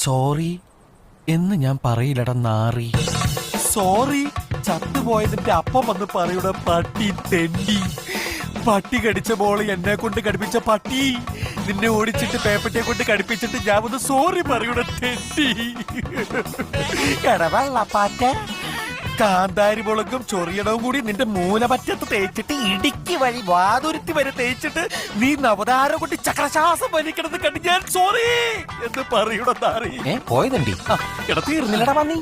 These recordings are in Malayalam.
സോറി എന്ന് ഞാൻ പറയില്ലട നാറി. സോറി ചത്തുപോയതിന്റെ അപ്പം വന്ന് പറയുടെ പട്ടി തെണ്ടി. പട്ടി കടിച്ച മോള് എന്നെ കൊണ്ട് കടിപ്പിച്ച പട്ടി. നിന്നെ ഓടിച്ചിട്ട് പേപ്പറ്റിയെ കൊണ്ട് കടിപ്പിച്ചിട്ട് ഞാൻ ഒന്ന് സോറി പറയുടെ തെണ്ടി. എടവെള്ളപ്പാറ്റ കാന്താരി മുളകും ചൊറിയണവും കൂടി നിന്റെ മൂലമറ്റത്ത് തേച്ചിട്ട് ഇടുക്കി വഴി വാതുരുത്തി വരെ തേച്ചിട്ട് നീ നവതാരം കൊണ്ട് ചക്രശ്വാസം വലിക്കണത് കണ്ട് ഞാൻ സോറി എന്ന് പറയുടെ നാറി. പോയതണ്ടി എടാ തീർന്നില്ലടാ പന്നി.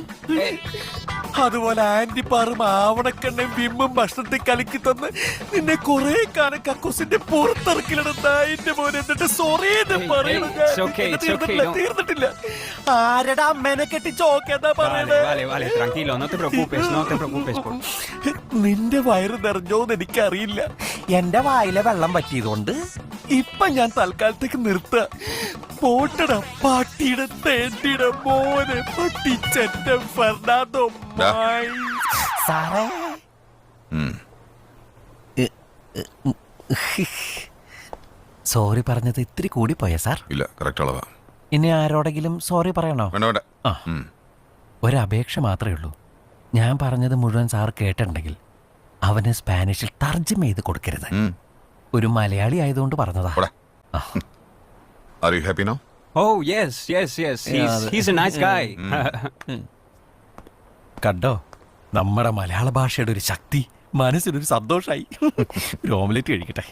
അതുപോലെ ആന്റിപ്പാറും ആവണക്കെണ്ണയും വിമ്മും ഭക്ഷണത്തിൽ കലക്കി തന്ന് നിന്നെ കുറെ കാലം കക്കൂസിന്റെ പുറത്തിറക്കിലിടുന്ന എന്റെ മോനെ എന്നിട്ട് സോറി പറയണം. തീർന്നിട്ടില്ല. ആരടാ അമ്മേനെ കെട്ടി ചോക്കേന്നാ പറയണേ. നിന്റെ വയറ് നിറഞ്ഞോന്ന് എനിക്കറിയില്ല. എന്റെ വായിലെ വെള്ളം പറ്റിയതുകൊണ്ട് ഇപ്പൊ ഞാൻ തൽക്കാലത്തേക്ക് നിർത്ത. പോട്ടടാ പാട്ടിയുടെ തേണ്ടിയുടെ മോനെ പട്ടിച്ചെറ്റ ഫെർണാണ്ടോ. സാറേ സോറി പറഞ്ഞത് ഇത്തിരി കൂടി പോയ സാർ. ഇല്ല, കറക്റ്റ് അളവാ. ഇനി ആരോടെങ്കിലും സോറി പറയണോ? ഒരപേക്ഷ മാത്രമേ ഉള്ളൂ. ഞാൻ പറഞ്ഞത് മുഴുവൻ സാർ കേട്ടിട്ടുണ്ടെങ്കിൽ അവന് സ്പാനിഷിൽ തർജ്ജമ ചെയ്ത് കൊടുക്കരുത്. ഒരു മലയാളി ആയതുകൊണ്ട് പറഞ്ഞതാ. Are you happy now? Oh yes. He's a nice guy. കണ്ടോ നമ്മുടെ മലയാള ഭാഷയുടെ ഒരു ശക്തി. മനസ്സിനൊരു സന്തോഷായി. ഒരു ഓംലെറ്റ് കഴിക്കട്ടെ.